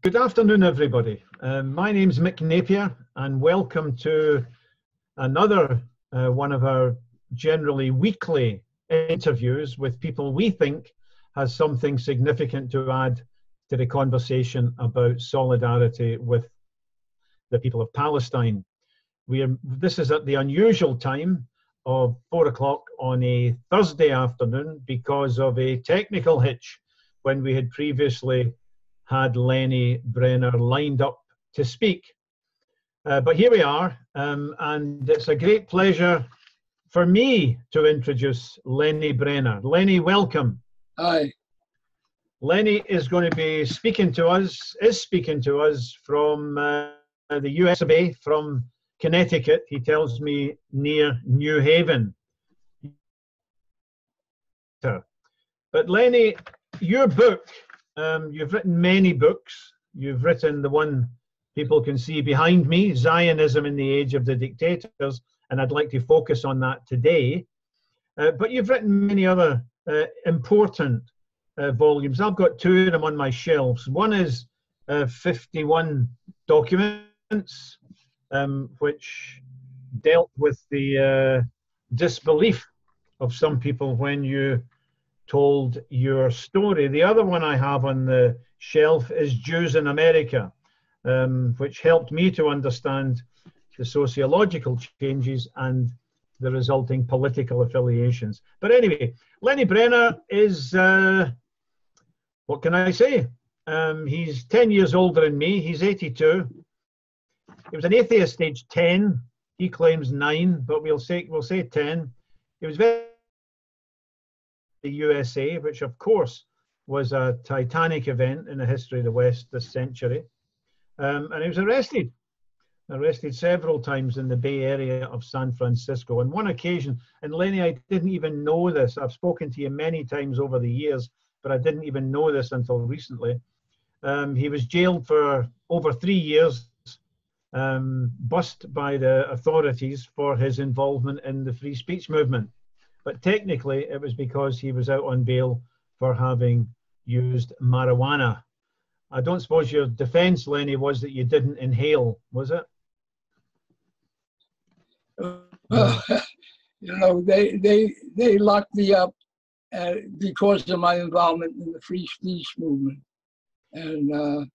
Good afternoon, everybody. My name's Mick Napier, and welcome to another one of our generally weekly interviews with people we think has something significant to add to the conversation about solidarity with the people of Palestine. This is at the unusual time of 4 o'clock on a Thursday afternoon because of a technical hitch when we had previously had Lenni Brenner lined up to speak. But here we are, and it's a great pleasure for me to introduce Lenni Brenner. Lenni, welcome. Hi. Lenni is going to be speaking to us from the US of A, from Connecticut. He tells me near New Haven. But Lenni, your book, you've written many books. You've written the one people can see behind me, Zionism in the Age of the Dictators, and I'd like to focus on that today. But you've written many other important volumes. I've got two of them on my shelves. One is 51 documents, which dealt with the disbelief of some people when you told your story. The other one I have on the shelf is Jews in America, which helped me to understand the sociological changes and the resulting political affiliations. But anyway, Lenni Brenner is, what can I say? He's 10 years older than me. He's 82. He was an atheist age 10. He claims 9, but we'll say 10. He was very the USA, which of course was a titanic event in the history of the West this century. And he was arrested several times in the Bay Area of San Francisco. On one occasion, and Lenni, I didn't even know this. I've spoken to you many times over the years, but I didn't even know this until recently. He was jailed for over 3 years, bussed by the authorities for his involvement in the free speech movement. But technically, it was because he was out on bail for having used marijuana. I don't suppose your defense, Lenni, was that you didn't inhale, was it? You know, they locked me up because of my involvement in the free speech movement. And,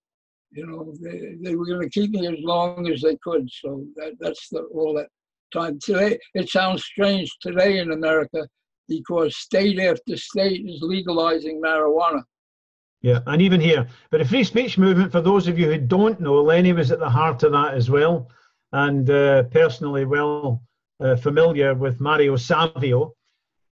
you know, they were going to keep me as long as they could. So that's all that time. Today, it sounds strange today in America because state after state is legalizing marijuana. Yeah, and even here. But the free speech movement, for those of you who don't know, Lenni was at the heart of that as well, and personally well familiar with Mario Savio.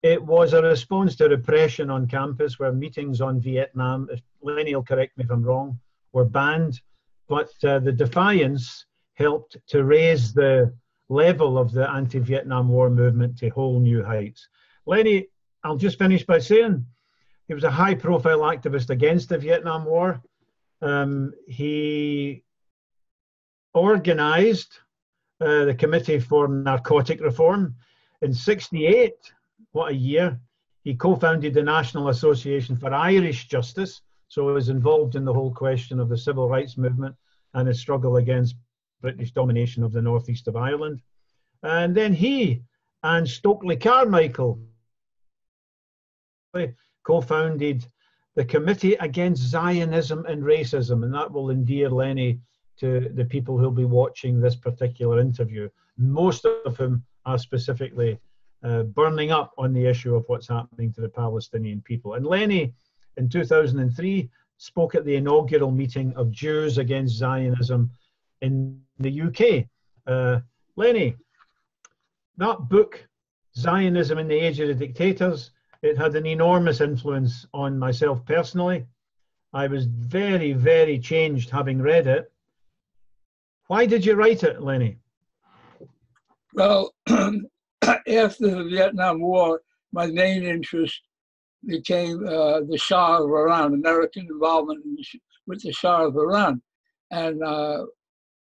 It was a response to repression on campus where meetings on Vietnam, if Lenni will correct me if I'm wrong, were banned, but the defiance helped to raise the level of the anti-Vietnam War movement to whole new heights. Lenni, I'll just finish by saying he was a high-profile activist against the Vietnam War. He organized the Committee for Narcotic Reform. In '68, what a year, he co-founded the National Association for Irish Justice, so he was involved in the whole question of the civil rights movement and the struggle against British domination of the northeast of Ireland. And then he and Stokely Carmichael co-founded the Committee Against Zionism and Racism, and that will endear Lenni to the people who'll be watching this particular interview, most of whom are specifically burning up on the issue of what's happening to the Palestinian people. And Lenni, in 2003, spoke at the inaugural meeting of Jews Against Zionism in the UK. Lenni, that book, Zionism in the Age of the Dictators, it had an enormous influence on myself personally. I was very, very changed having read it. Why did you write it, Lenni? Well, after the Vietnam War, my main interest became the Shah of Iran, American involvement with the Shah of Iran. And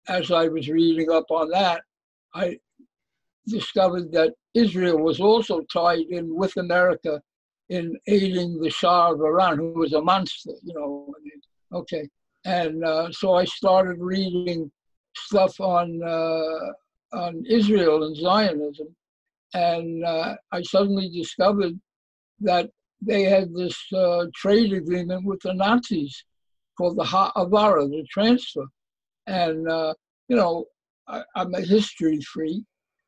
as I was reading up on that, I discovered that Israel was also tied in with America in aiding the Shah of Iran, who was a monster, you know. Okay. And so I started reading stuff on Israel and Zionism, and I suddenly discovered that they had this trade agreement with the Nazis called the Ha'avara, the transfer. And, you know, I'm a history freak,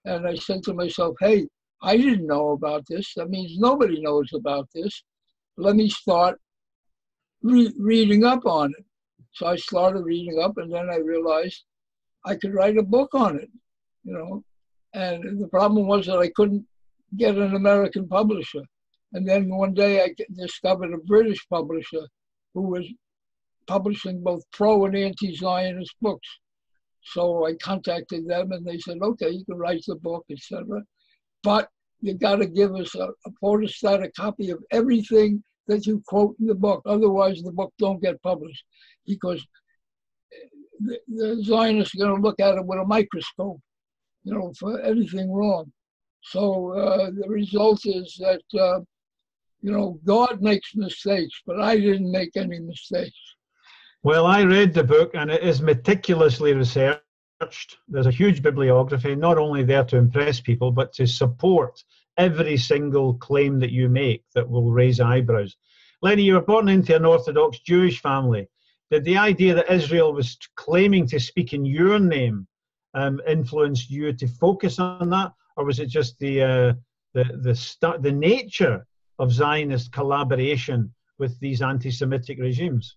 and I said to myself, hey, I didn't know about this. That means nobody knows about this. Let me start reading up on it. So I started reading up, and then I realized I could write a book on it, you know. And the problem was that I couldn't get an American publisher. And then one day I discovered a British publisher who was publishing both pro and anti-Zionist books. So I contacted them, and they said, okay, you can write the book, etc. But you got to give us a photostatic copy of everything that you quote in the book. Otherwise, the book don't get published, because the Zionists are going to look at it with a microscope, you know, for anything wrong. So the result is that, you know, God makes mistakes, but I didn't make any mistakes. Well, I read the book, and it is meticulously researched. There's a huge bibliography, not only there to impress people, but to support every single claim that you make that will raise eyebrows. Lenni, you were born into an Orthodox Jewish family. Did the idea that Israel was claiming to speak in your name influence you to focus on that, or was it just the nature of Zionist collaboration with these anti-Semitic regimes?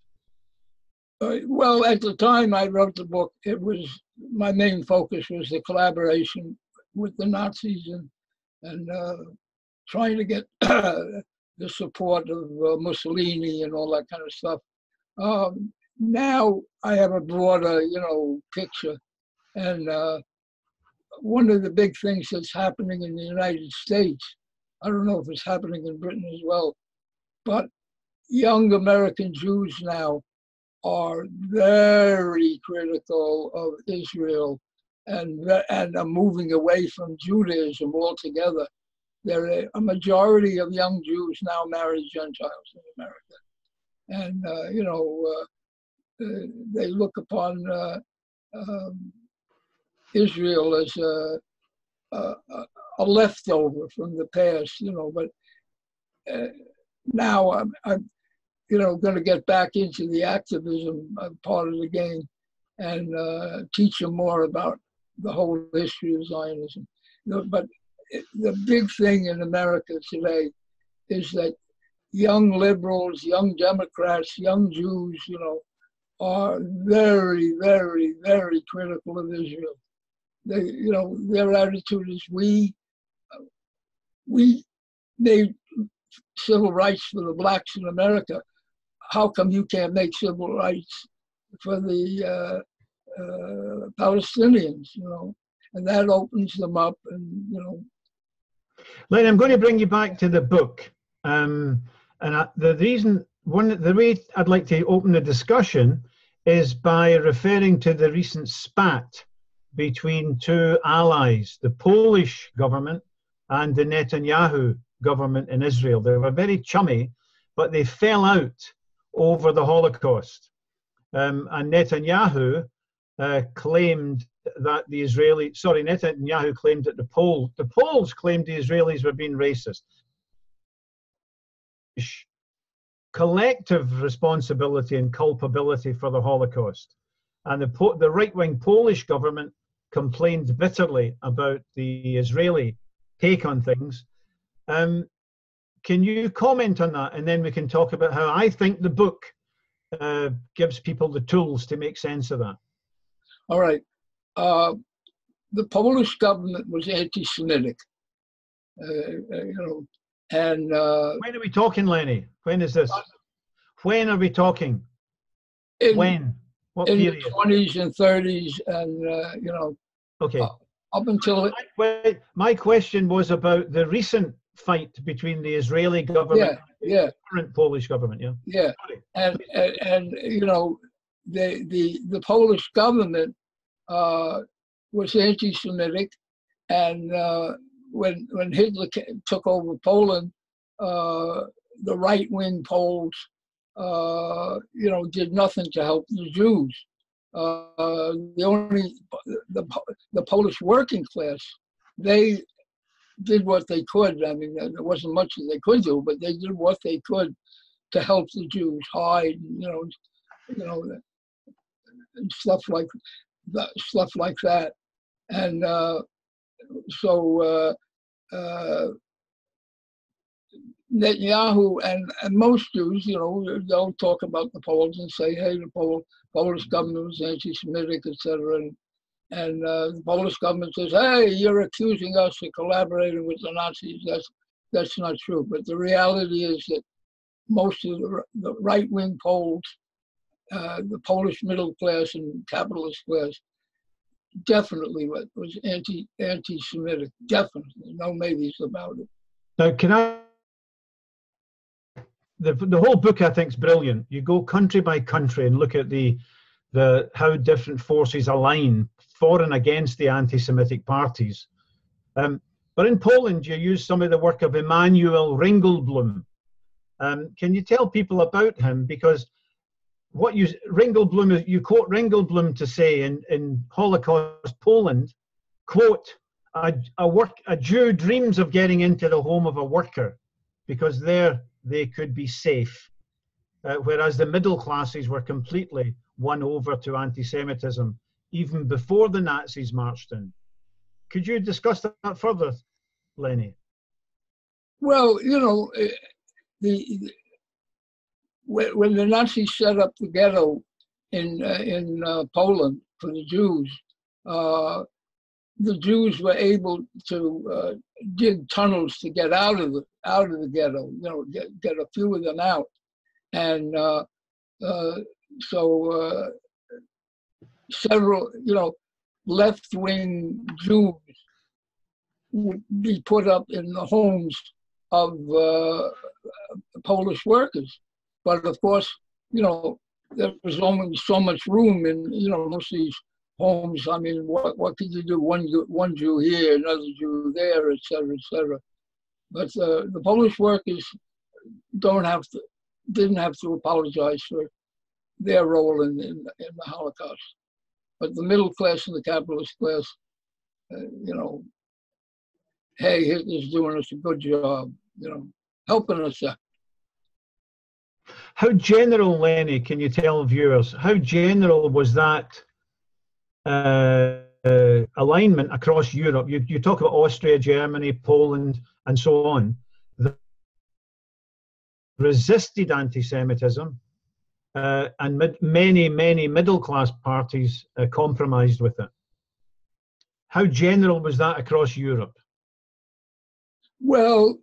Well, at the time I wrote the book, it was, my main focus was the collaboration with the Nazis and trying to get the support of Mussolini and all that kind of stuff. Now I have a broader, you know, picture, and one of the big things that's happening in the United States, I don't know if it's happening in Britain as well, but young American Jews now are very critical of Israel and are moving away from Judaism altogether. There are a majority of young Jews now marry Gentiles in America. And, you know, they look upon Israel as a leftover from the past, you know, but now I'm you know, going to get back into the activism part of the game and teach them more about the whole history of Zionism. You know, but the big thing in America today is that young liberals, young Democrats, young Jews, you know, are very, very, very critical of Israel. They, you know, their attitude is we made civil rights for the blacks in America. How come you can't make civil rights for the Palestinians, you know? And that opens them up, and, you know. Len, I'm going to bring you back to the book. The way I'd like to open the discussion is by referring to the recent spat between two allies, the Polish government and the Netanyahu government in Israel. They were very chummy, but they fell out over the Holocaust. And Netanyahu claimed that Netanyahu claimed that the Poles claimed the Israelis were being racist. Collective responsibility and culpability for the Holocaust. And the right-wing Polish government complained bitterly about the Israeli take on things. Can you comment on that? And then we can talk about how I think the book gives people the tools to make sense of that. All right. The Polish government was anti-Semitic, you know, and... when are we talking, Lenni? When is this? When are we talking? When? What period? In the 20s and 30s, and, you know, okay. Up until... My question was about the recent fight between the Israeli government and the current Polish government. Yeah. And you know, the Polish government was anti-Semitic, and when Hitler took over Poland, the right-wing Poles did nothing to help the Jews. The Polish working class, they did what they could. I mean, there wasn't much that they could do, but they did what they could to help the Jews hide, and stuff like that. And Netanyahu and most Jews, they'll talk about the Poles and say, hey, the Polish government was anti-Semitic, etc. And the Polish government says, hey, you're accusing us of collaborating with the Nazis. That's not true. But the reality is that most of the right-wing Poles, the Polish middle class and capitalist class, definitely was anti-Semitic. Definitely, no maybes about it. Now, can I? The whole book, I think, is brilliant. You go country by country and look at the how different forces align for and against the anti-Semitic parties. But in Poland, you use some of the work of Emanuel Ringelblum. Can you tell people about him? Because you quote Ringelblum to say in Holocaust Poland, quote, a Jew dreams of getting into the home of a worker because there they could be safe, whereas the middle classes were completely won over to anti-Semitism even before the Nazis marched in. Could you discuss that further, Lenni? Well, when the Nazis set up the ghetto in Poland for the Jews were able to dig tunnels to get out of the ghetto, get a few of them out, and so several left-wing Jews would be put up in the homes of Polish workers. But of course, there was only so much room in, most of these homes. I mean, what could you do? One Jew here, another Jew there, et cetera. But the Polish workers didn't have to apologize for their role in the Holocaust. But the middle class and the capitalist class, hey, Hitler's doing us a good job, helping us out. How general, Lenni, can you tell viewers, how general was that alignment across Europe? You talk about Austria, Germany, Poland, and so on. That resisted anti-Semitism, and many middle-class parties compromised with it. How general was that across Europe? Well,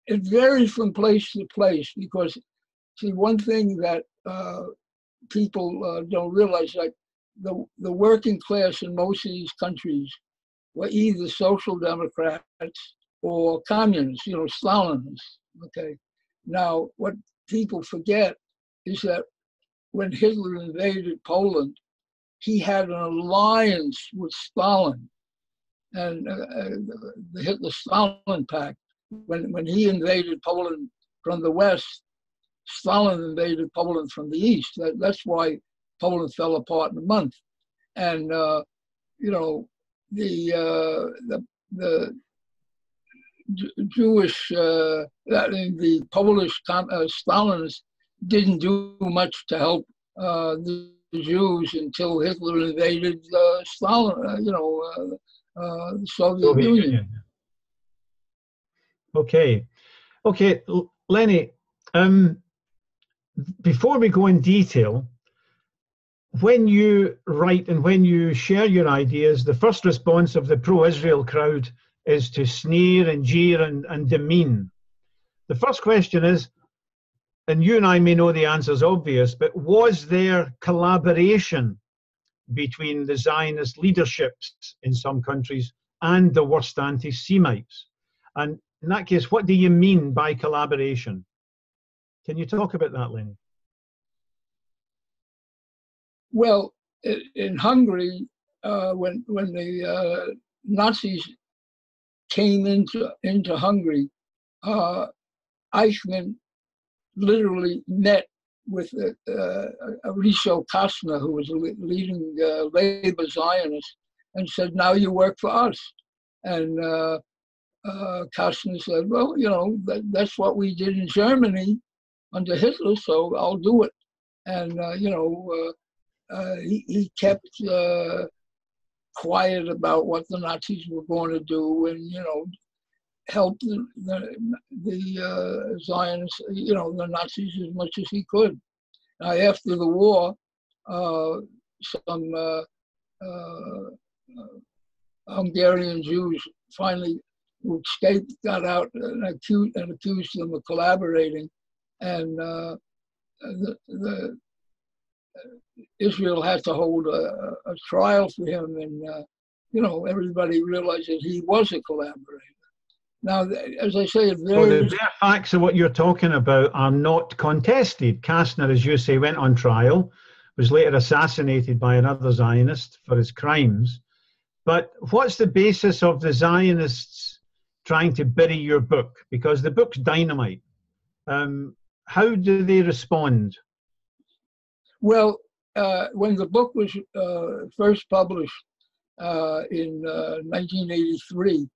it varies from place to place because, see, one thing that people don't realize, like the working class in most of these countries were either social democrats or communists, Stalinists. Okay. Now, what people forget is that when Hitler invaded Poland, he had an alliance with Stalin and the Hitler-Stalin Pact. When he invaded Poland from the west, Stalin invaded Poland from the east. That's why Poland fell apart in a month. And the Jewish, the Polish Stalinists didn't do much to help the Jews until Hitler invaded the Soviet Union. Okay, Lenni, before we go in detail, when you write and when you share your ideas, the first response of the pro-Israel crowd is to sneer and jeer and demean. The first question is, and you and I may know the answer is obvious, but was there collaboration between the Zionist leaderships in some countries and the worst anti-Semites? And in that case, what do you mean by collaboration? Can you talk about that, Lenni? Well, in Hungary, when the Nazis came into Hungary, Eichmann literally met with Riso Kastner, who was a leading labor Zionist, and said, now you work for us. And Kastner said, well, you know, that's what we did in Germany under Hitler, so I'll do it. And, you know, he kept quiet about what the Nazis were going to do, and, you know, helped the Zionists, you know, the Nazis as much as he could. Now, after the war, some Hungarian Jews finally who escaped got out and accused them of collaborating, and Israel had to hold a trial for him, and you know, everybody realized that he was a collaborator. Now, as I say, well, the bare facts of what you're talking about are not contested. Kastner, as you say, went on trial, was later assassinated by another Zionist for his crimes. But what's the basis of the Zionists trying to bury your book? Because the book's dynamite. How do they respond? Well, when the book was first published in 1983,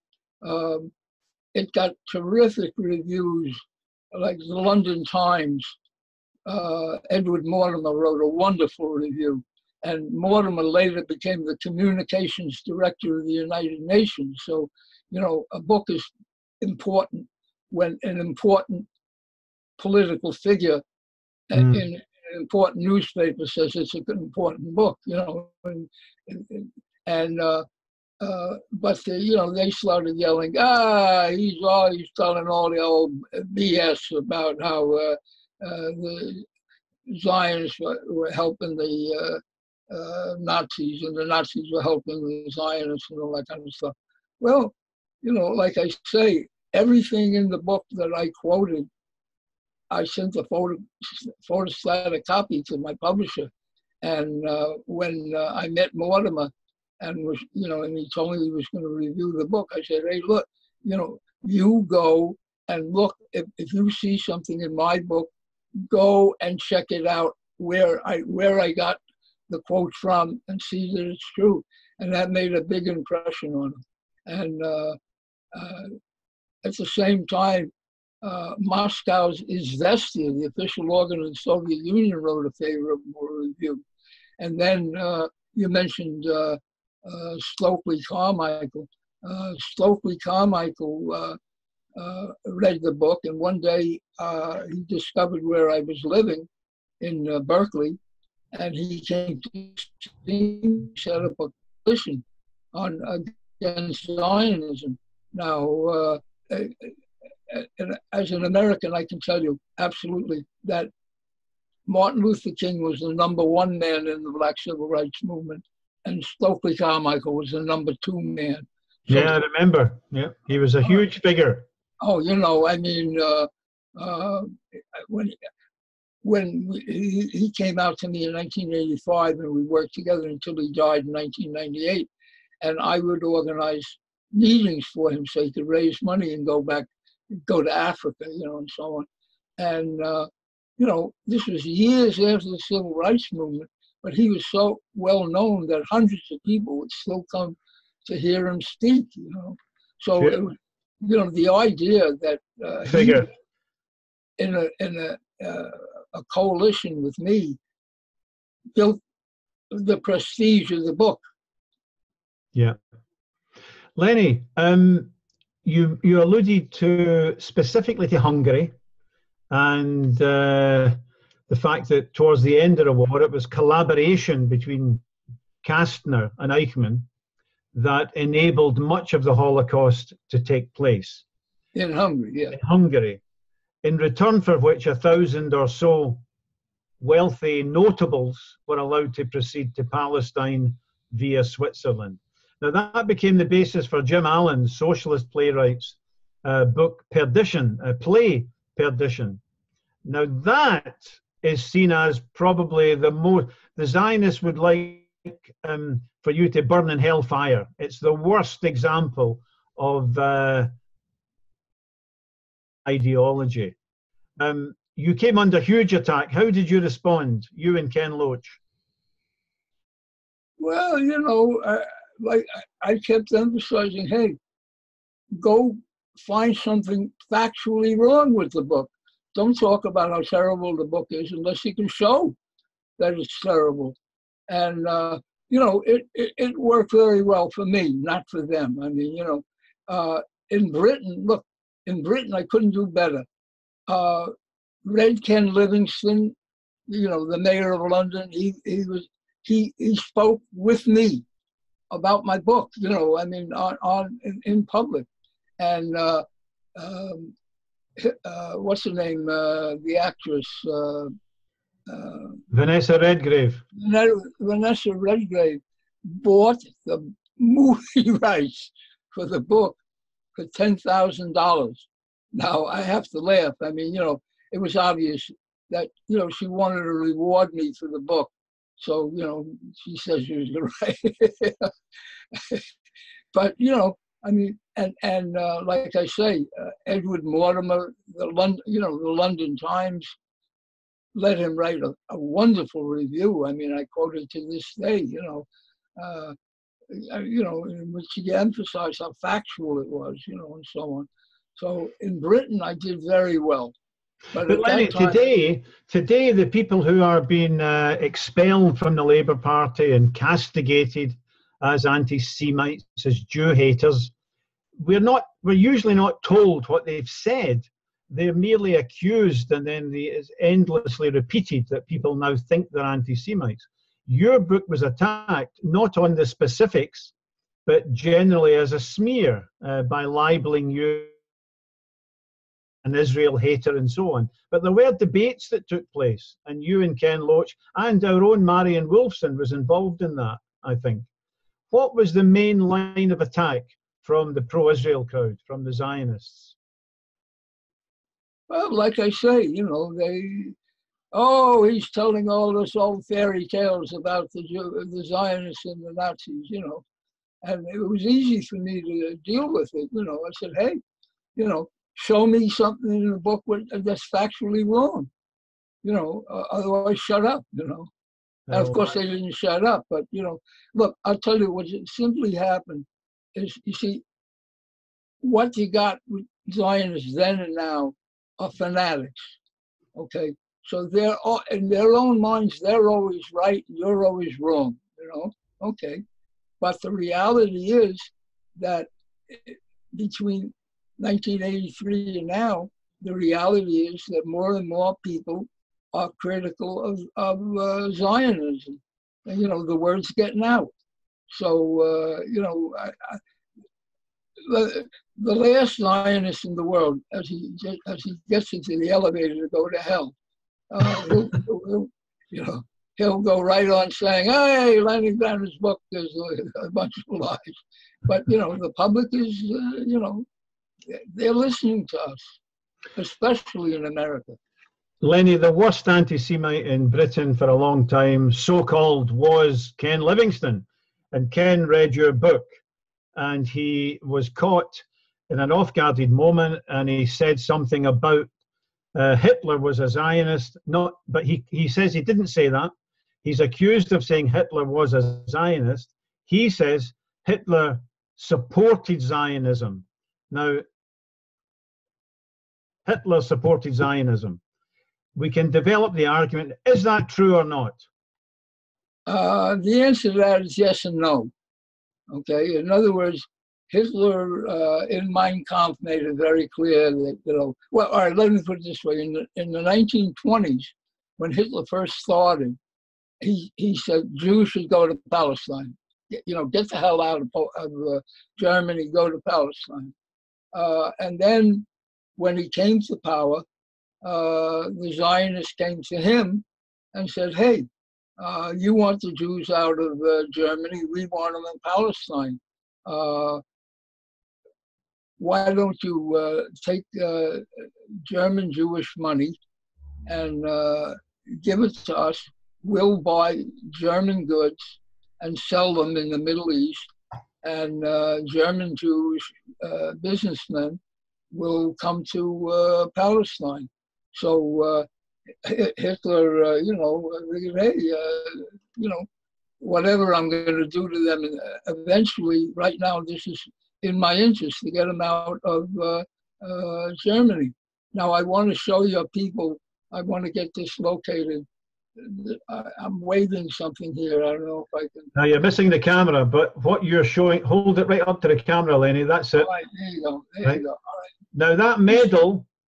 it got terrific reviews, like the London Times. Edward Mortimer wrote a wonderful review, and Mortimer later became the communications director of the United Nations. So, you know, a book is important when an important political figure in an important newspaper says it's an important book, you know, but you know, they started yelling, he's telling all the old BS about how the Zionists were helping the Nazis, and the Nazis were helping the Zionists and all that kind of stuff. Well, you know, like I say, everything in the book that I quoted, I sent a photostatic copy to my publisher. And when I met Mortimer and was, you know, and he told me he was going to review the book, I said, hey, look, you know, you go and look, if you see something in my book, go and check it out where I got the quote from and see that it's true. And that made a big impression on him. And at the same time, Moscow's Izvestia, the official organ of the Soviet Union, wrote a favorable review. And then you mentioned Stokely Carmichael. Stokely Carmichael read the book, and one day he discovered where I was living in Berkeley, and he came to set up a coalition against Zionism. Now, as an American, I can tell you absolutely that Martin Luther King was the #1 man in the Black Civil Rights Movement, and Stokely Carmichael was the #2 man. So, yeah, I remember. Yeah, he was a huge figure. Oh, you know, I mean, when he came out to me in 1985, and we worked together until he died in 1998, and I would organize meetings for him so he could raise money and go to Africa, you know, and so on. And, you know, this was years after the Civil Rights Movement, but he was so well known that hundreds of people would still come to hear him speak, you know. So, sure. It was, you know, the idea that figure in a coalition with me built the prestige of the book. Yeah. Lenny, you alluded specifically to Hungary and the fact that towards the end of the war, it was collaboration between Kastner and Eichmann that enabled much of the Holocaust to take place. In Hungary, yeah. In Hungary, in return for which 1,000 or so wealthy notables were allowed to proceed to Palestine via Switzerland. Now that became the basis for Jim Allen's socialist playwright's book Perdition, play Perdition. Now that is seen as probably the Zionists would like for you to burn in hellfire. It's the worst example of ideology. You came under huge attack. How did you respond, you and Ken Loach? Well, you know, like I kept emphasizing, hey, go find something factually wrong with the book. Don't talk about how terrible the book is unless you can show that it's terrible. And, you know, it worked very well for me, not for them. I mean, you know, in Britain, look, in Britain, I couldn't do better. Read Ken Livingston, you know, the mayor of London, he spoke with me about my book, you know, I mean, in public. And what's her name? The actress. Vanessa Redgrave. Vanessa Redgrave bought the movie rights for the book for $10,000. Now, I have to laugh. I mean, you know, it was obvious that, you know, she wanted to reward me for the book. So, you know, she says she was going to write. But, you know, I mean, and like I say, Edward Mortimer, the London Times, let him write a wonderful review. I mean, I quote it to this day, you know, in which he emphasized how factual it was, you know, and so on. So in Britain, I did very well. But Lenny, today, the people who are being expelled from the Labour Party and castigated as anti-Semites, as Jew haters, we're usually not told what they've said. They're merely accused, and then it's endlessly repeated that people now think they're anti-Semites. Your book was attacked not on the specifics, but generally as a smear by libeling you an Israel hater and so on. But there were debates that took place, and you and Ken Loach and our own Marion Wolfson was involved in that, I think. What was the main line of attack from the pro-Israel crowd, from the Zionists? Well, like I say, you know, he's telling all this old fairy tales about the Zionists and the Nazis, you know. And it was easy for me to deal with it, you know. I said, hey, you know, show me something in the book that's factually wrong, you know, otherwise shut up, you know. And of course they didn't shut up, but, you know, look, I'll tell you what simply happened is, you see, what you got with Zionists then and now are fanatics, okay? So they're all, in their own minds, they're always right and you're always wrong, you know, okay. But the reality is that between 1983 and now, the reality is that more and more people are critical of Zionism. And, you know, the word's getting out. So, you know, the last Zionist in the world, as he gets into the elevator to go to hell, he'll go right on saying, hey, Lenni Brenner's book is a bunch of lies. But, you know, the public is, you know, they're listening to us, especially in America. Lenny, the worst anti-Semite in Britain for a long time, so-called, was Ken Livingston. And Ken read your book, and he was caught in an off-guarded moment, and he said something about Hitler was a Zionist. But he says he didn't say that. He's accused of saying Hitler was a Zionist. He says Hitler supported Zionism. Now, Hitler supported Zionism. We can develop the argument, is that true or not? The answer to that is yes and no. Okay, in other words, Hitler in Mein Kampf made it very clear that, you know, well, all right, let me put it this way. In the 1920s, when Hitler first started, he said Jews should go to Palestine. You know, get the hell out of Germany, go to Palestine. And then when he came to power, the Zionists came to him and said, hey, you want the Jews out of Germany, we want them in Palestine. Why don't you take German Jewish money and give it to us? We'll buy German goods and sell them in the Middle East, and German Jewish businessmen will come to Palestine. So Hitler, hey, whatever I'm going to do to them, eventually, right now, this is in my interest to get them out of Germany. Now, I want to show you people, I want to get this located. I'm waving something here. I don't know if I can. Now you're missing the camera, but what you're showing, hold it right up to the camera, Lenny. That's it. All right, there you go. There you go. All right. Now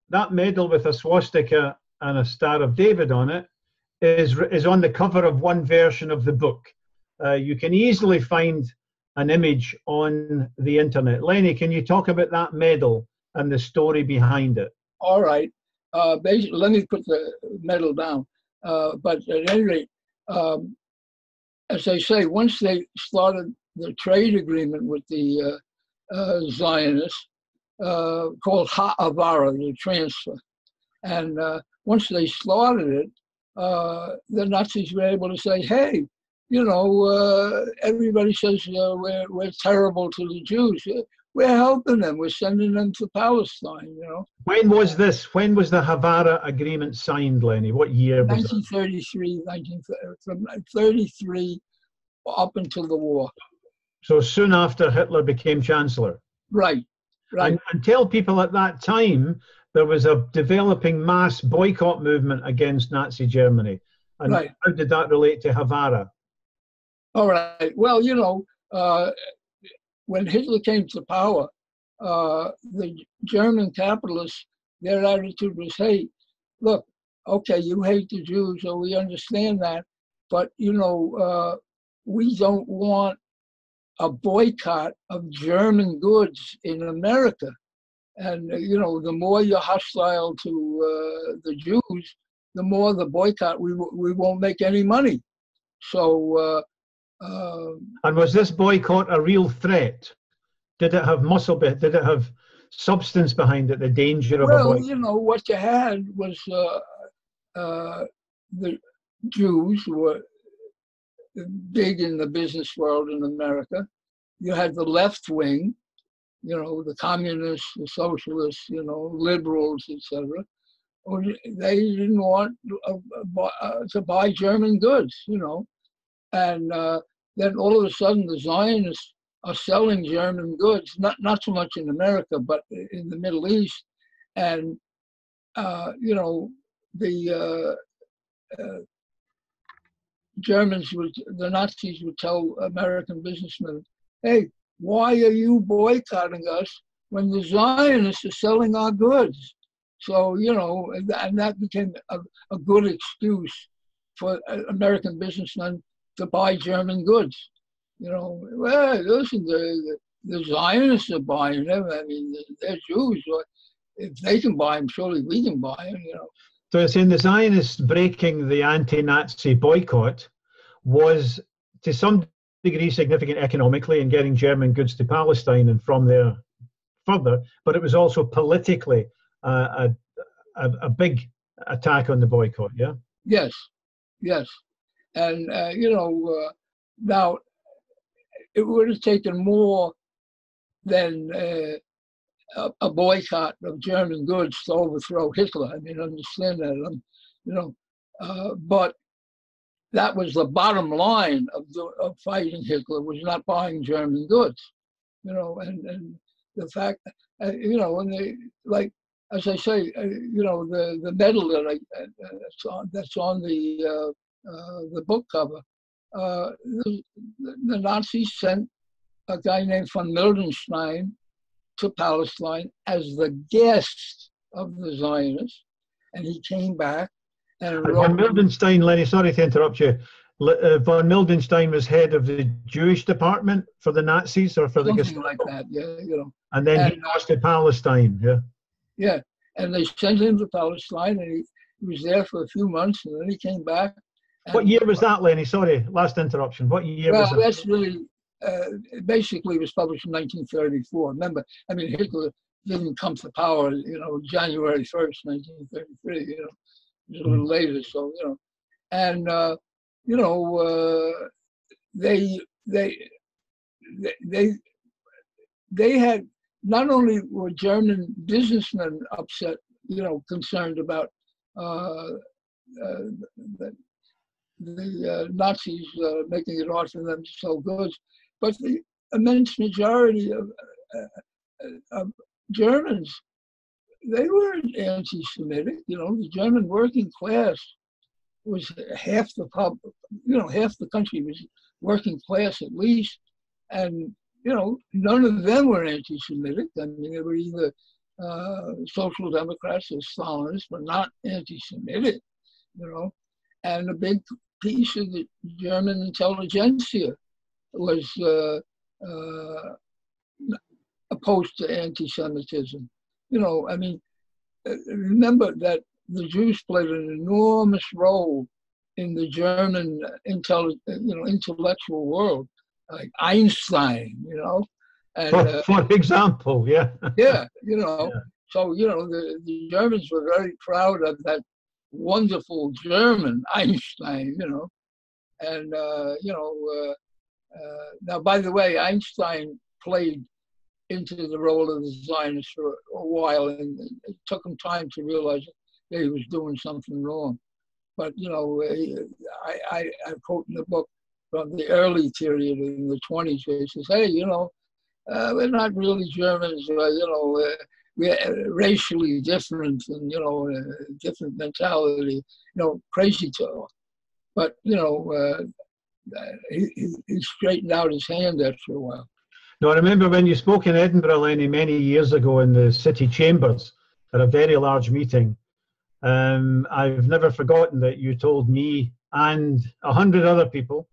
that medal with a swastika and a Star of David on it is on the cover of one version of the book. You can easily find an image on the internet. Lenny, can you talk about that medal and the story behind it? All right. Basically, let me put the medal down. But at any rate, as I say, once they started the trade agreement with the Zionists, called Ha'avara, the transfer, and once they started it, the Nazis were able to say, hey, everybody says we're terrible to the Jews. We're helping them. We're sending them to Palestine, When was this? When was the Havara agreement signed, Lenny? What year was it? 1933, from 1933 up until the war. So soon after Hitler became Chancellor. Right. And tell people at that time, there was a developing mass boycott movement against Nazi Germany. And how did that relate to Havara? All right. Well, when Hitler came to power, the German capitalists, their attitude was, hey, look, okay, you hate the Jews, so we understand that, but, we don't want a boycott of German goods in America. And, the more you're hostile to the Jews, the more the boycott, we won't make any money. So... and was this boycott a real threat? Did it have muscle? Did it have substance behind it? The danger of a boycott? Well, what you had was the Jews were big in the business world in America. You had the left wing, the communists, the socialists, liberals, etc. They didn't want to buy German goods, and then all of a sudden the Zionists are selling German goods, not so much in America, but in the Middle East. And, the the Nazis would tell American businessmen, hey, why are you boycotting us when the Zionists are selling our goods? So, and that became a good excuse for American businessmen to buy German goods. Well, listen, the Zionists are buying them. I mean, they're Jews. If they can buy them, surely we can buy them, So it's in the Zionists breaking the anti-Nazi boycott was to some degree significant economically in getting German goods to Palestine and from there further, but it was also politically a big attack on the boycott, yeah? Yes. And, now it would have taken more than a boycott of German goods to overthrow Hitler. I mean, understand that, but that was the bottom line of fighting Hitler, was not buying German goods, and the fact, when they, like, as I say, the medal that's on the book cover, the Nazis sent a guy named von Mildenstein to Palestine as the guest of the Zionists, and he came back and wrote. Von Mildenstein, Lenny, sorry to interrupt you. Von Mildenstein was head of the Jewish department for the Nazis, or for something like that, yeah, And then he goes to Palestine, yeah. Yeah, and they sent him to Palestine, and he was there for a few months, and then he came back. What year was that, Lenny? Sorry, last interruption. What year was that? Well, that's really, basically it was published in 1934. Remember, I mean, Hitler didn't come to power, January 1st, 1933, it was a little later, so, and, they had, not only were German businessmen upset, concerned about uh, the Nazis making it hard for them to sell goods, but the immense majority of Germans, they weren't anti-Semitic. You know, the German working class was half the half the country was working class at least, and you know, none of them were anti-Semitic. I mean, they were either social democrats or Stalinists, but not anti-Semitic. You know, and a big piece of the German intelligentsia was opposed to anti-Semitism. You know, I mean, remember that the Jews played an enormous role in the German intellectual world, like Einstein, you know. And, for example, yeah. Yeah, you know. Yeah. So, you know, the Germans were very proud of that wonderful German, Einstein, you know. And, now, by the way, Einstein played into the role of the Zionists for a while, and it took him time to realize that he was doing something wrong. But, you know, I quote in the book from the early period in the 20s, where he says, hey, you know, we're not really Germans, you know, we're racially different and, you know, different mentality, you know, crazy talk. But, you know, he straightened out his hand after a while. No, I remember when you spoke in Edinburgh, Lenny, many years ago in the city chambers at a very large meeting. I've never forgotten that you told me and 100 other people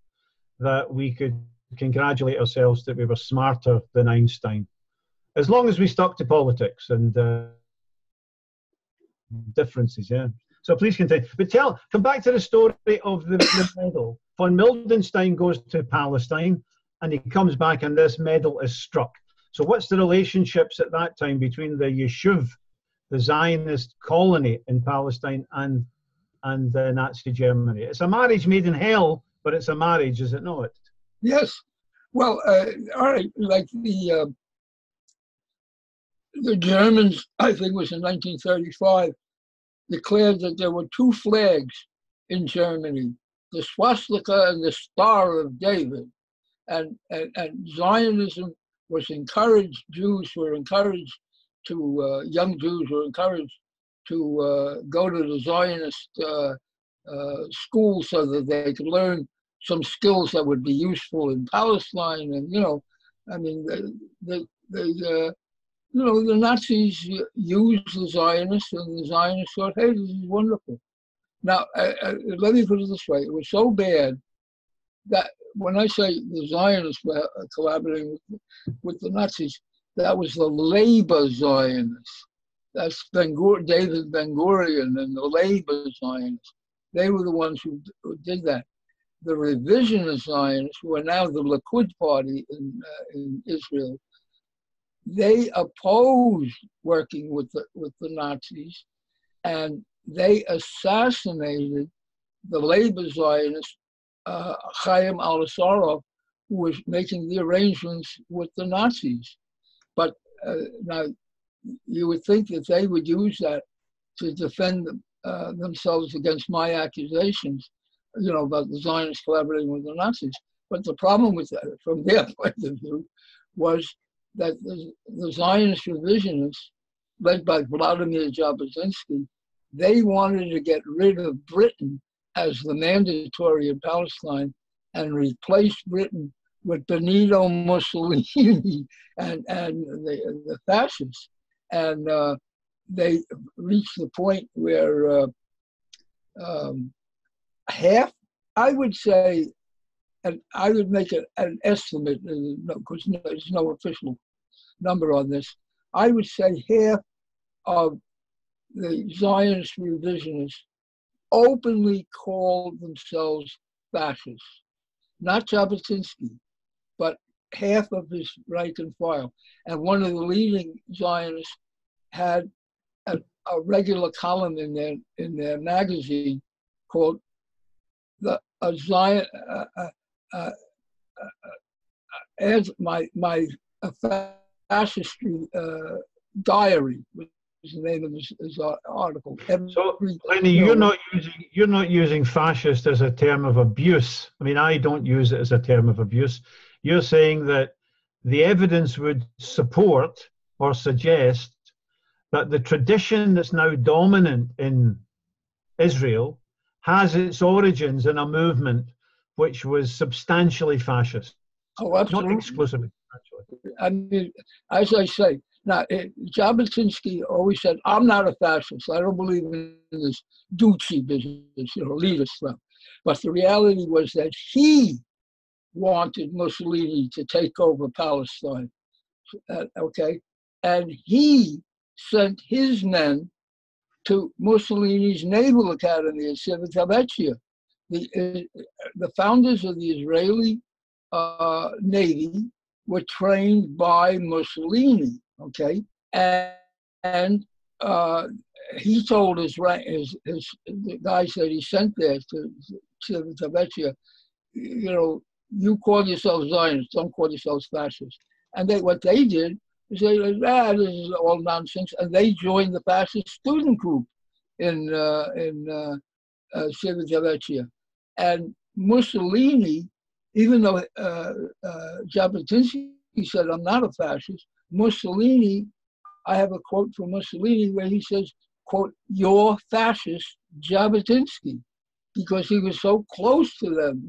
that we could congratulate ourselves that we were smarter than Einstein, as long as we stuck to politics and differences. Yeah. So please continue. But come back to the story of the medal. Von Mildenstein goes to Palestine, and he comes back, and this medal is struck. So what's the relationships at that time between the Yeshuv, the Zionist colony in Palestine, and Nazi Germany? It's a marriage made in hell, but it's a marriage, is it not? Yes. Well, all right, like the Germans, I think it was in 1935, declared that there were two flags in Germany, the swastika and the Star of David. And Zionism was encouraged, Jews were encouraged to, young Jews were encouraged to go to the Zionist school so that they could learn some skills that would be useful in Palestine. And, you know, I mean, the Nazis used the Zionists, and the Zionists thought, hey, this is wonderful. Now, let me put it this way. It was so bad that when I say the Zionists were collaborating with the Nazis, that was the labor Zionists. That's David Ben-Gurion and the labor Zionists. They were the ones who did that. The revisionist Zionists, who are now the Likud party in Israel, they opposed working with the Nazis, and they assassinated the labor Zionist Chaim al-Sarraf, who was making the arrangements with the Nazis. But now, you would think that they would use that to defend themselves against my accusations, you know, about the Zionists collaborating with the Nazis. But the problem with that, from their point of view, was that the Zionist revisionists, led by Vladimir Jabotinsky, they wanted to get rid of Britain as the mandatory in Palestine and replace Britain with Benito Mussolini and the fascists. And they reached the point where half, I would say, and I would make an estimate, because there's no official number on this, I would say half of the Zionist revisionists openly called themselves fascists. Not Jabotinsky, but half of his rank and file. And one of the leading Zionists had a regular column in their magazine called my fascistry diary, the name of his article. So, Lenny, you're not using fascist as a term of abuse. I mean, I don't use it as a term of abuse. You're saying that the evidence would support or suggest that the tradition that's now dominant in Israel has its origins in a movement which was substantially fascist. Oh, absolutely. Not exclusively, actually. I mean, as I say, now, Jabotinsky always said, I'm not a fascist. I don't believe in this Ducey business, elitist stuff. But the reality was that he wanted Mussolini to take over Palestine, okay? And he sent his men to Mussolini's Naval Academy at Civitavecchia. The founders of the Israeli Navy were trained by Mussolini, okay? And he told the guys that he sent there to Civitavecchia, you call yourselves Zionists, don't call yourselves fascists. And what they did is they said, this is all nonsense, and they joined the fascist student group in Civitavecchia. And Mussolini, even though Jabotinsky said, I'm not a fascist, Mussolini, I have a quote from Mussolini where he says, quote, "You're fascist, Jabotinsky," because he was so close to them,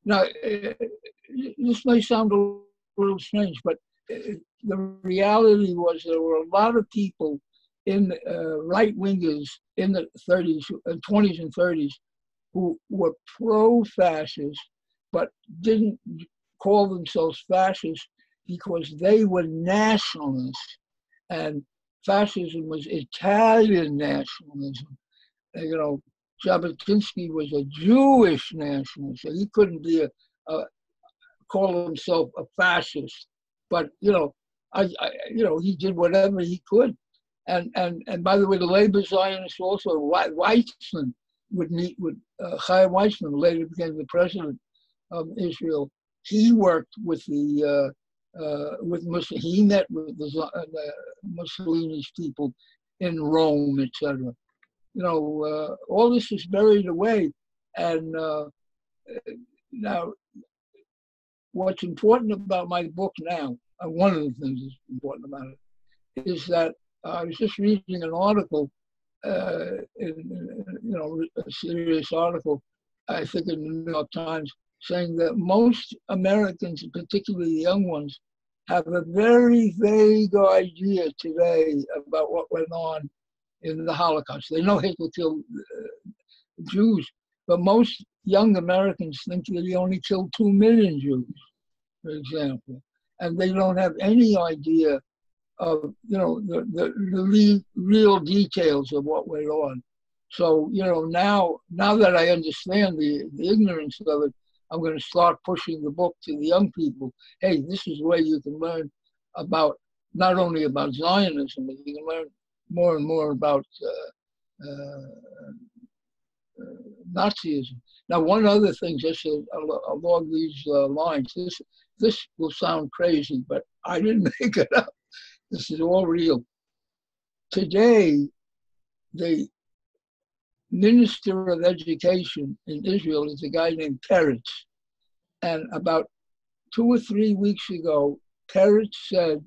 Now, this may sound a little strange, but the reality was there were a lot of people in right-wingers in the 20s and 30s who were pro-fascist, but didn't call themselves fascists because they were nationalists. And fascism was Italian nationalism. Jabotinsky was a Jewish nationalist, so he couldn't be call himself a fascist. But he did whatever he could. And by the way, the labor Zionists also, Weizmann would meet with Chaim Weizmann, who later became the president of Israel. He worked with he met with the Mussolini's people in Rome, etc. All this is buried away. And now, what's important about my book now, one of the things that's important about it, is that I was just reading an article, a serious article, I think in the New York Times, saying that most Americans, particularly the young ones, have a very vague idea today about what went on in the Holocaust. They know Hitler killed Jews, but most young Americans think that he only killed 2 million Jews, for example. And they don't have any idea of, the real details of what went on. So, now that I understand the ignorance of it, I'm going to start pushing the book to the young people. Hey, this is where you can learn about, not only about Zionism, but you can learn more and more about Nazism. Now, one other thing, just along these lines, this will sound crazy, but I didn't make it up. This is all real. Today, the Minister of Education in Israel is a guy named Peretz. And about 2 or 3 weeks ago, Peretz said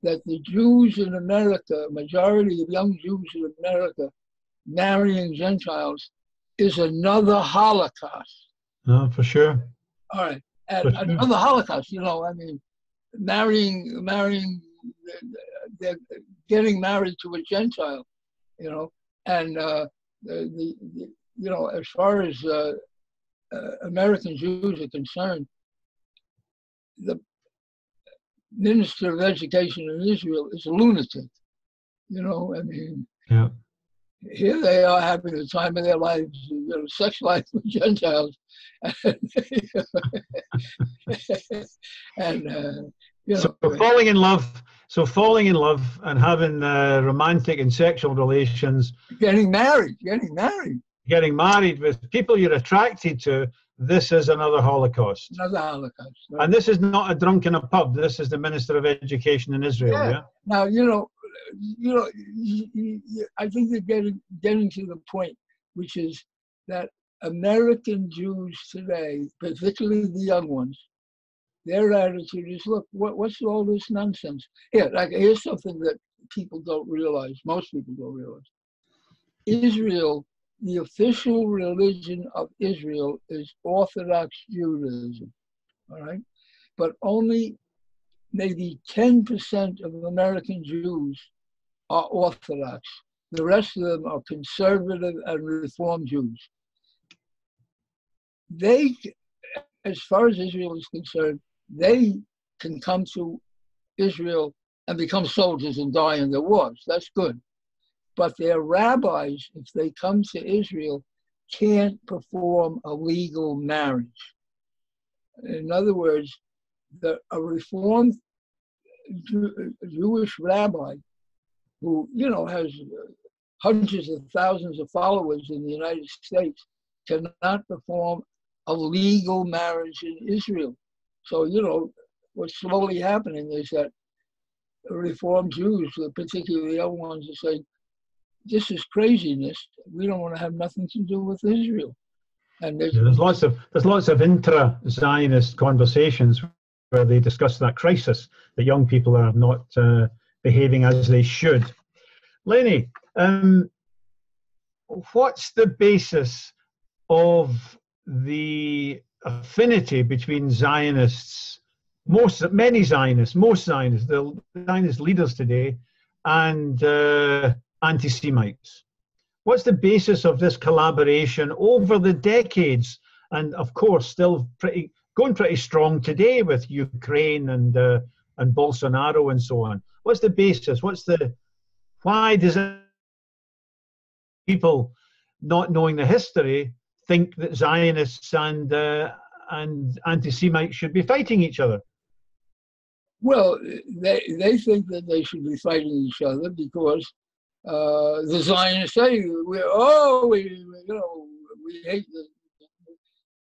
that the Jews in America, majority of young Jews in America, marrying Gentiles is another Holocaust. No, for sure. All right. And another Holocaust, marrying, they're getting married to a Gentile, and as far as American Jews are concerned, the Minister of Education in Israel is a lunatic. Yeah. Here they are having the time of their lives, sex life with Gentiles, So falling in love and having romantic and sexual relations, getting married with people you're attracted to. This is another Holocaust. Another Holocaust. Right? And this is not a drunk in a pub. This is the Minister of Education in Israel. Yeah. Now, I think they're getting to the point, which is that American Jews today, particularly the young ones, their attitude is, look, what's all this nonsense? Here's something that people don't realize, most people don't realize. Israel, the official religion of Israel is Orthodox Judaism, all right? But only maybe 10% of American Jews are Orthodox. The rest of them are conservative and Reform Jews. They, as far as Israel is concerned, they can come to Israel and become soldiers and die in the wars. That's good. But their rabbis, if they come to Israel, can't perform a legal marriage. In other words, a Reformed Jewish rabbi who, has hundreds of thousands of followers in the United States cannot perform a legal marriage in Israel. So, what's slowly happening is that Reformed Jews, particularly young ones, are saying, this is craziness. We don't want to have nothing to do with Israel. And there's lots of intra-Zionist conversations where they discuss that crisis, that young people are not behaving as they should. Lenni, what's the basis of the affinity between Zionists, most Zioniist leaders today, and anti-Semites? What's the basis of this collaboration over the decades, and of course still going pretty strong today with Ukraine and Bolsonaro and so on? What's the basis? Why does people not knowing the history think that Zionists and anti-Semites should be fighting each other? Well, they think that they should be fighting each other because the Zionists say we hate the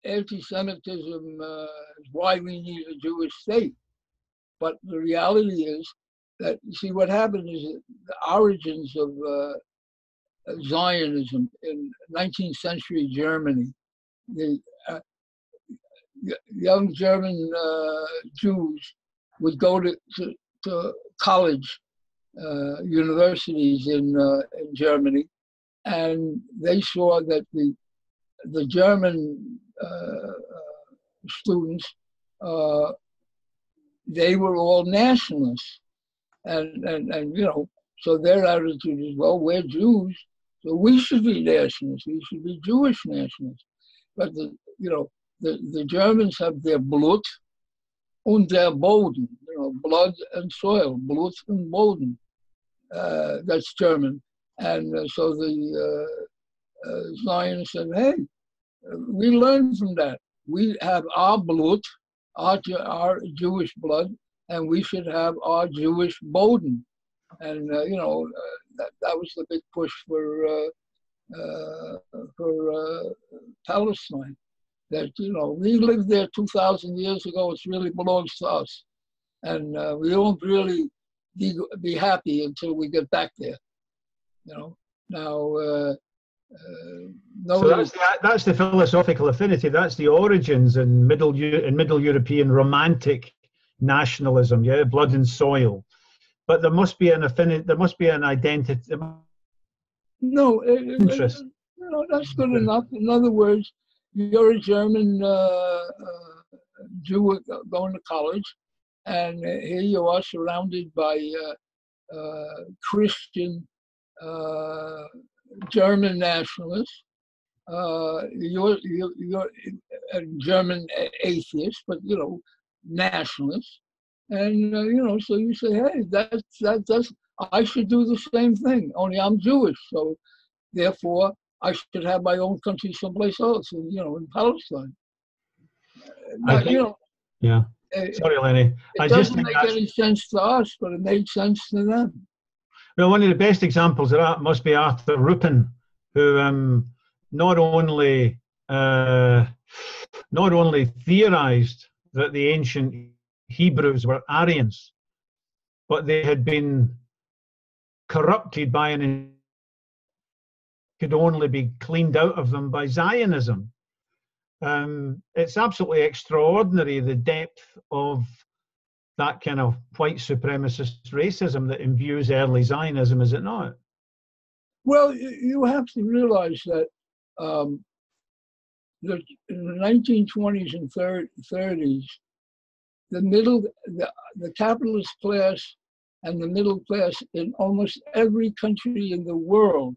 anti-Semitism is why we need a Jewish state. But the reality is that, see, what happened is that the origins of Zionism in 19th century Germany, the young German Jews would go to college, universities in Germany, and they saw that the German students, they were all nationalists, and so their attitude is, well, we're Jews, so we should be nationalists. We should be Jewish nationalists. But the Germans have their Blut und der Boden, blood and soil, Blut und Boden. That's German. And so the Zionists said, hey, we learned from that. We have our Blut, our Jewish blood, and we should have our Jewish Boden. And that was the big push for Palestine. That we lived there 2,000 years ago. It really belongs to us, and we won't really be happy until we get back there. Now. So that's the philosophical affinity. That's the origins in Middle European Romantic nationalism. Yeah, blood and soil. But there must be an affinity. There must be an identity. No, interest. That's good enough. In other words, you're a German Jew going to college, and here you are surrounded by Christian German nationalists. You're a German atheist, but nationalist. And so you say, hey, that's I should do the same thing. Only I'm Jewish, so therefore I should have my own country someplace else, in Palestine. Yeah. Sorry, Lenni. It doesn't make any sense to us, but it made sense to them. Well, one of the best examples of that must be Arthur Ruppin, who not only theorized that the ancient Hebrews were Aryans, but they had been corrupted by could only be cleaned out of them by Zionism. It's absolutely extraordinary, the depth of that kind of white supremacist racism that imbues early Zionism, is it not? Well, you have to realize that in the 1920s and 30s, the capitalist class and the middle class in almost every country in the world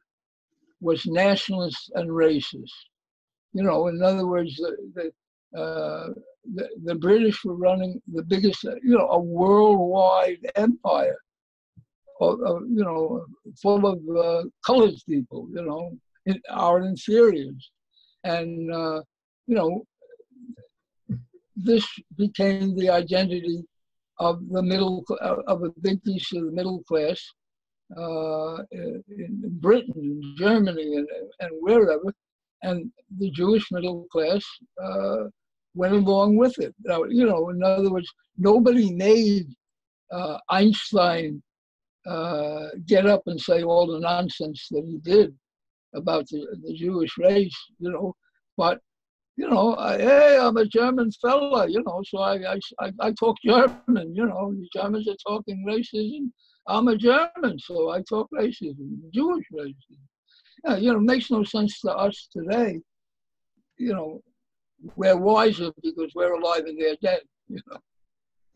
was nationalist and racist. You know, in other words, the British were running the biggest, a worldwide empire, full of colored people, our inferiors. And, this became the identity of of a big piece of the middle class in Britain, in Germany, and wherever. And the Jewish middle class went along with it. In other words, nobody made Einstein get up and say all the nonsense that he did about the Jewish race, but hey, I'm a German fella, so I talk German, the Germans are talking racism. I'm a German, so I talk racism, Jewish racism. It makes no sense to us today. We're wiser because we're alive and they're dead.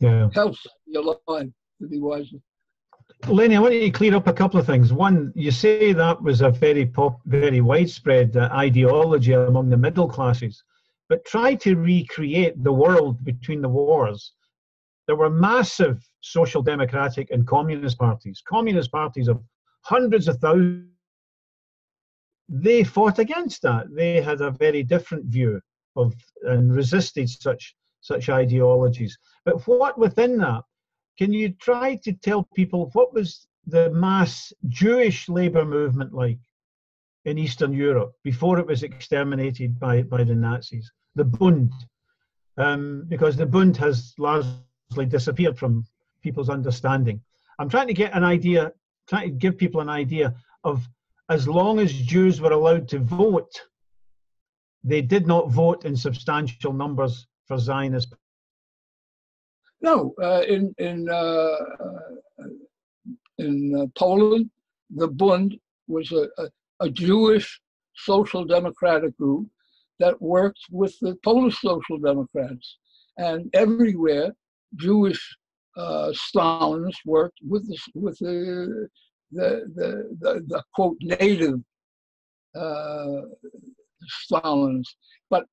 Yeah. It helps to be alive to be wiser. Lenni, I want you to clear up a couple of things. One, you say that was a very widespread ideology among the middle classes, but try to recreate the world between the wars. There were massive social democratic and communist parties of hundreds of thousands. They fought against that. They had a very different view of and resisted such ideologies. But what within that? Can you try to tell people what was the mass Jewish labor movement like in Eastern Europe before it was exterminated by the Nazis? The Bund, because the Bund has largely disappeared from people's understanding. I'm trying to get an idea, trying to give people an idea of, as long as Jews were allowed to vote, they did not vote in substantial numbers for Zionist. No, in Poland, the Bund was a Jewish social democratic group that worked with the Polish Social Democrats, and everywhere Jewish Stalinists worked with the quote native Stalinists. But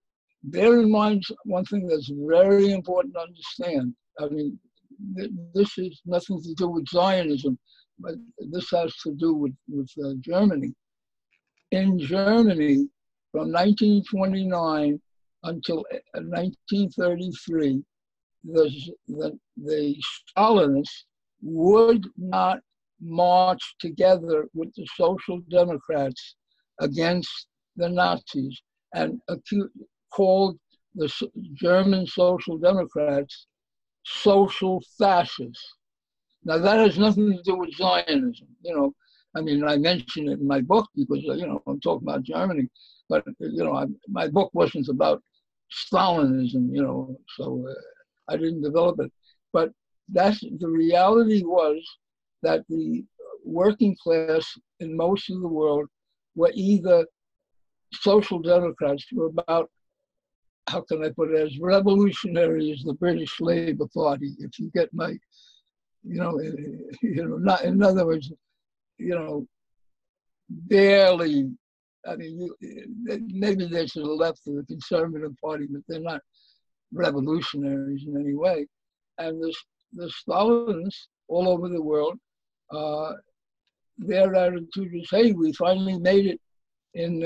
bear in mind one thing that's very important to understand. I mean, this has nothing to do with Zionism, but this has to do with Germany. In Germany, from 1929 until 1933, the Stalinists would not march together with the Social Democrats against the Nazis, and called the German Social Democrats social fascists. Now that has nothing to do with Zionism. I mean, I mention it in my book because, I'm talking about Germany, but, my book wasn't about Stalinism, so I didn't develop it. But the reality was that the working class in most of the world were either social democrats, who were about, how can I put it, as revolutionary as the British Labour Party, if you get my, not, in other words, barely, I mean, maybe they're to the left of the Conservative Party, but they're not revolutionaries in any way. And the Stalinists all over the world, their attitude is, hey, we finally made it in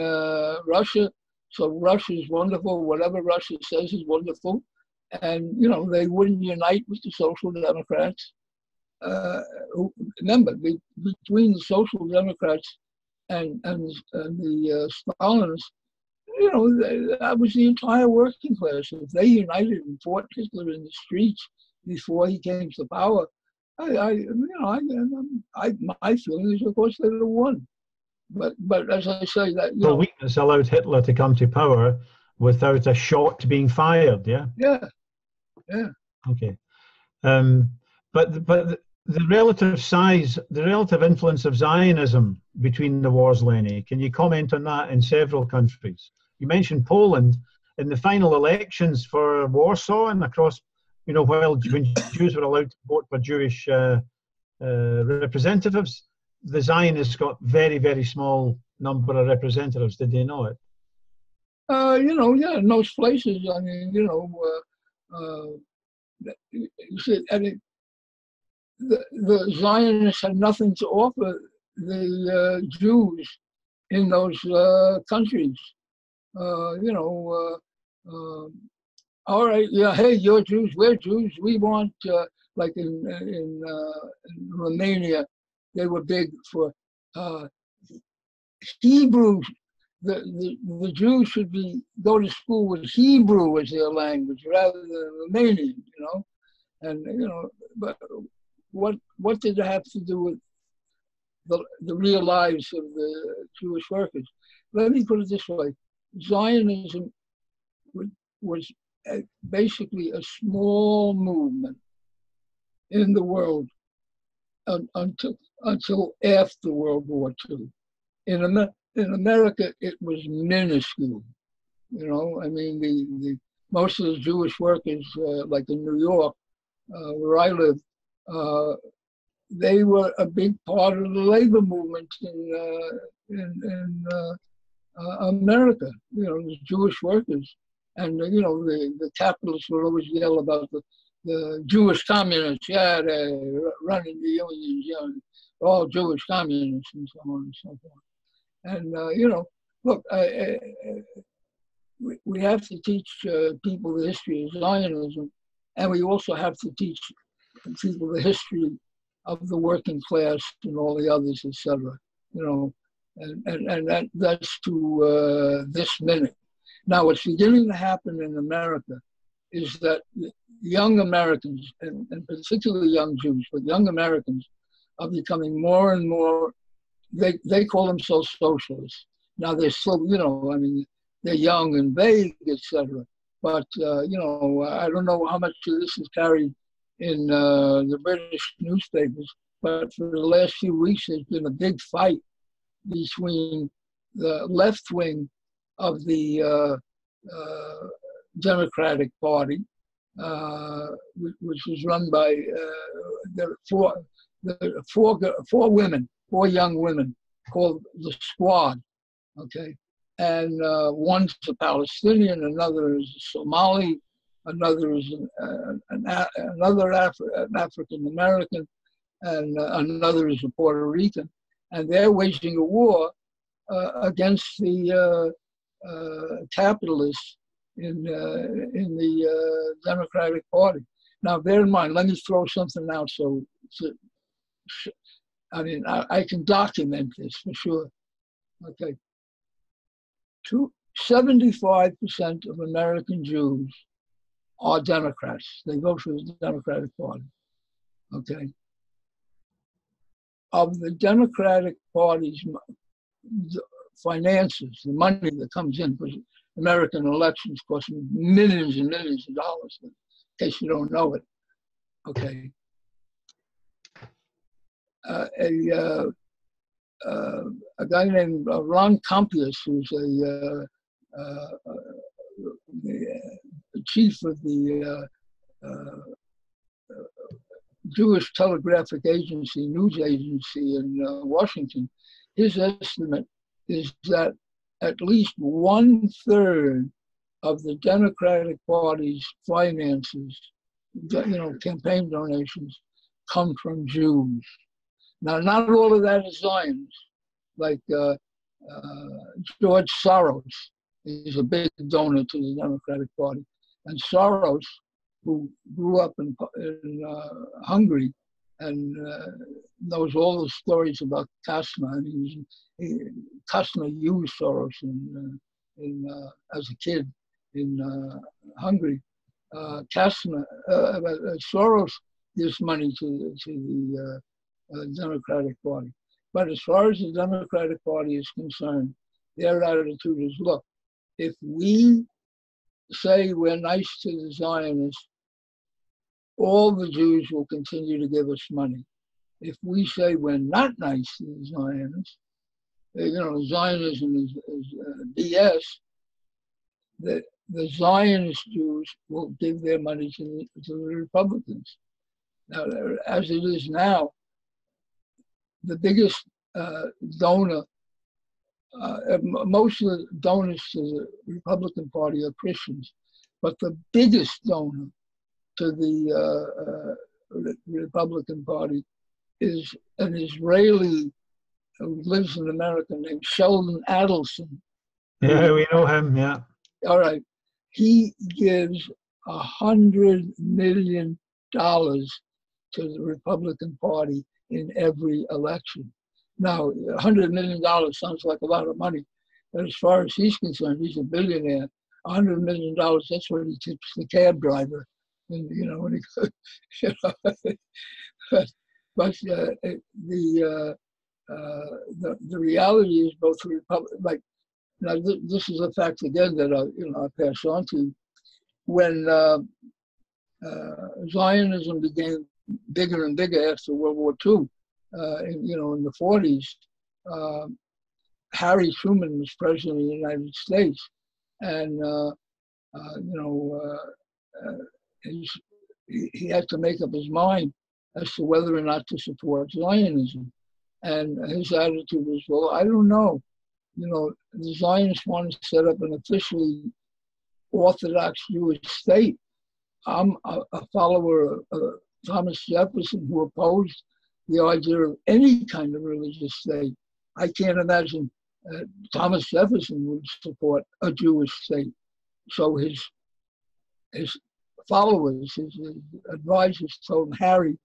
Russia, so Russia is wonderful, whatever Russia says is wonderful. And, they wouldn't unite with the Social Democrats. Remember, between the Social Democrats and the Stalinists, that was the entire working class. If they united and fought Hitler in the streets before he came to power, My feeling is, of course, they would have won. But as I say, that the weakness allowed Hitler to come to power without a shot being fired. Yeah. Yeah. Okay. But the relative size, the relative influence of Zionism between the wars, Lenny, can you comment on that in several countries? You mentioned Poland. In the final elections for Warsaw and across, when Jews were allowed to vote for Jewish representatives, the Zionists got very, very small number of representatives. Did they know it? Yeah, in those places, I mean, you see, I mean, the Zionists had nothing to offer the Jews in those countries. All right, yeah, hey, you're Jews, we're Jews. We want, like in Romania, they were big for Hebrew. The Jews should go to school with Hebrew as their language rather than Romanian, and but what did it have to do with the real lives of the Jewish workers? Let me put it this way: Zionism was basically a small movement in the world until after World War II. In America, it was minuscule. I mean, the most of the Jewish workers, like in New York, where I live, they were a big part of the labor movement in America. The Jewish workers, and the capitalists would always yell about the Jewish communists. Yeah, they're running the unions. All Jewish communists, and so on and so forth. And look, we have to teach people the history of Zionism, and we also have to teach people the history of the working class and all the others, etc. And that's to this minute. Now, what's beginning to happen in America is that young Americans, and particularly young Jews, but young Americans, are becoming more and more. They call themselves socialists. Now they're still, I mean, they're young and vague, etc. But I don't know how much of this is carried in the British newspapers. But for the last few weeks, there's been a big fight between the left wing of the Democratic Party, which is run by four young women called the Squad, okay? And one's a Palestinian, another is a Somali, another is an African American, and another is a Puerto Rican. And they're waging a war against the capitalists in the Democratic Party. Now, bear in mind, let me throw something out I can document this for sure. Okay. 75% of American Jews are Democrats. They vote for the Democratic Party. Okay. Of the Democratic Party's finances, the money that comes in, because American elections cost millions and millions of dollars, in case you don't know it. Okay. A guy named Ron Campius, who's the chief of the Jewish Telegraphic Agency, news agency in Washington, his estimate is that at least 1/3 of the Democratic Party's finances, campaign donations, come from Jews. Now, not all of that is Zionists. Like George Soros is a big donor to the Democratic Party. And Soros, who grew up in Hungary and knows all the stories about Kasma, and Kasma used Soros as a kid in Hungary. Soros gives money to the Democratic Party. But as far as the Democratic Party is concerned, their attitude is, look, if we say we're nice to the Zionists, all the Jews will continue to give us money. If we say we're not nice to the Zionists, Zionism is BS, that the Zionist Jews will give their money to the Republicans. Now, as it is now, the biggest donor, most of the donors to the Republican Party are Christians, but the biggest donor to the Republican Party is an Israeli who lives in America named Sheldon Adelson. Yeah, we know him, yeah. All right. He gives $100 million to the Republican Party in every election. Now, $100 million sounds like a lot of money, but as far as he's concerned, he's a billionaire. $100 million, that's what he tips the cab driver. And, when he goes, but the reality is both the Republic, like, now this is a fact again that I pass on to you. When Zionism became bigger and bigger after World War II, in the 40s, Harry Truman was president of the United States, and he had to make up his mind as to whether or not to support Zionism. And his attitude was, well, I don't know. The Zionists want to set up an officially Orthodox Jewish state. I'm a follower of Thomas Jefferson, who opposed the idea of any kind of religious state. I can't imagine Thomas Jefferson would support a Jewish state. So his followers, his advisors told him, Harry,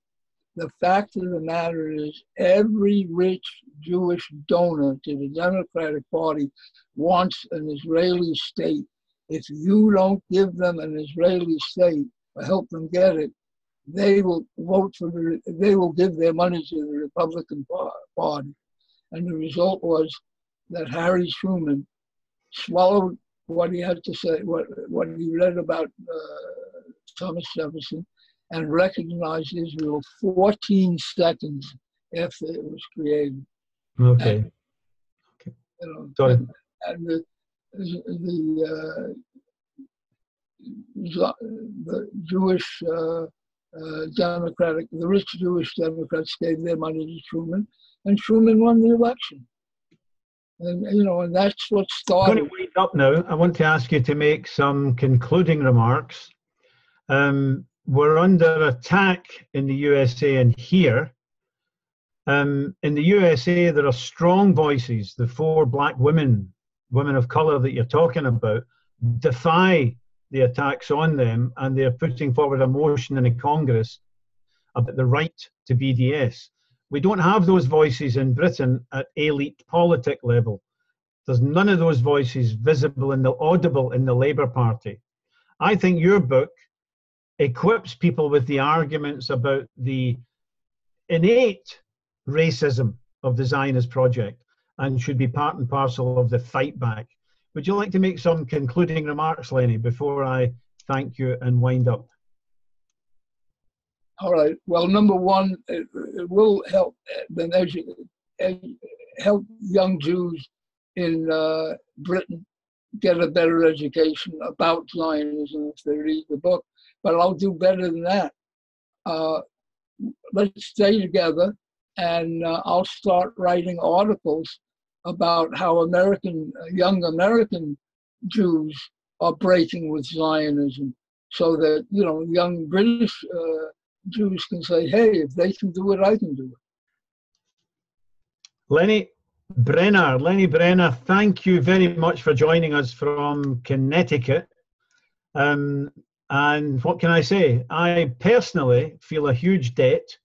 the fact of the matter is every rich Jewish donor to the Democratic Party wants an Israeli state. If you don't give them an Israeli state or help them get it, they will they will give their money to the Republican Party. And the result was that Harry Truman swallowed what he had to say, what he read about Thomas Jefferson, and recognized Israel 14 seconds after it was created. Okay. Sorry. And the Jewish the rich Jewish Democrats gave their money to Truman, and Truman won the election. And and that's what started. I'm going to wind up now. I want to ask you to make some concluding remarks. We're under attack in the USA and here. In the USA, there are strong voices. The 4 black women of color that you're talking about, defy the attacks on them, and they're putting forward a motion in the Congress about the right to BDS. We don't have those voices in Britain at elite politic level. There's none of those voices visible and audible in the Labour Party. I think your book equips people with the arguments about the innate racism of the Zionist project and should be part and parcel of the fight back. Would you like to make some concluding remarks, Lenny, before I thank you and wind up? All right. Well, number one, it will help help young Jews in Britain get a better education about Zionism if they read the book. But I'll do better than that. Let's stay together, and I'll start writing articles about how young American Jews are breaking with Zionism, so that young British Jews can say, "Hey, if they can do it, I can do it." Lenni Brenner, thank you very much for joining us from Connecticut. And what can I say? I personally feel a huge debt,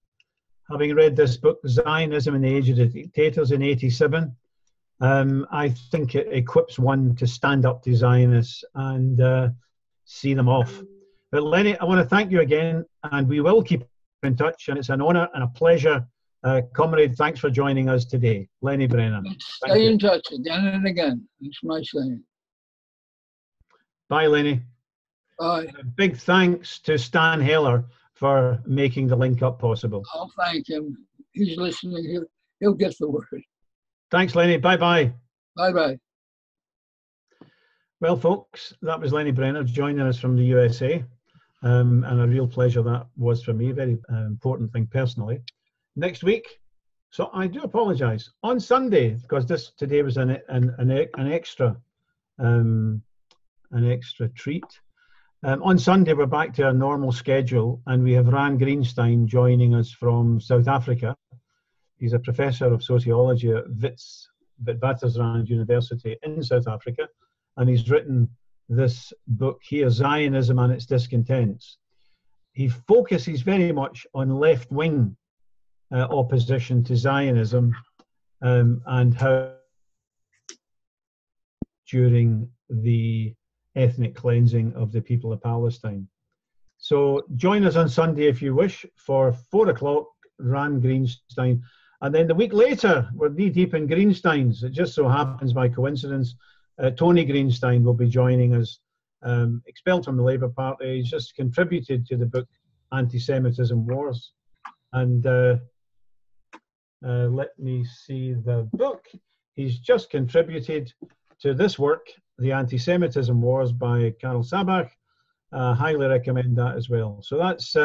having read this book, Zionism in the Age of the Dictators, in '87. I think it equips one to stand up to Zionists and see them off. But Lenny, I want to thank you again, and we will keep in touch, and it's an honour and a pleasure. Comrade, thanks for joining us today. Lenni Brenner. Stay in touch again and again. It's my saying. Bye, Lenni. Bye. Big thanks to Stan Heller for making the link up possible. I'll thank him. He's listening. He'll get the word. Thanks, Lenni. Bye-bye. Bye-bye. Well, folks, that was Lenni Brenner joining us from the USA. And a real pleasure that was for me. Very important thing personally. Next week, so I do apologise. On Sunday, because today was an extra treat. On Sunday, we're back to our normal schedule, and we have Ran Greenstein joining us from South Africa. He's a professor of sociology at Witwatersrand University in South Africa, and he's written this book here, Zionism and its Discontents. He focuses very much on left-wing opposition to Zionism and how during the ethnic cleansing of the people of Palestine. So join us on Sunday if you wish for 4 o'clock, Ran Greenstein. And then the week later, we're knee-deep in Greensteins. It just so happens by coincidence, Tony Greenstein will be joining us, expelled from the Labour Party. He's just contributed to the book Anti-Semitism Wars. And let me see the book. He's just contributed to this work, The Anti-Semitism Wars by Karl Sabach. Highly recommend that as well. So that's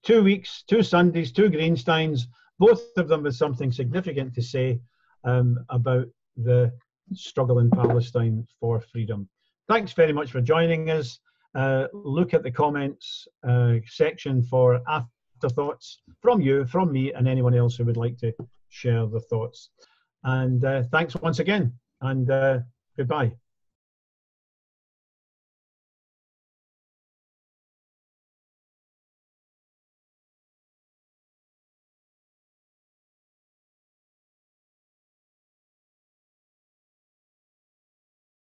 2 weeks, 2 Sundays, 2 Greensteins, both of them with something significant to say about the struggle in Palestine for freedom. Thanks very much for joining us. Look at the comments section for afterthoughts from you, from me, and anyone else who would like to share the thoughts. And thanks once again, and goodbye.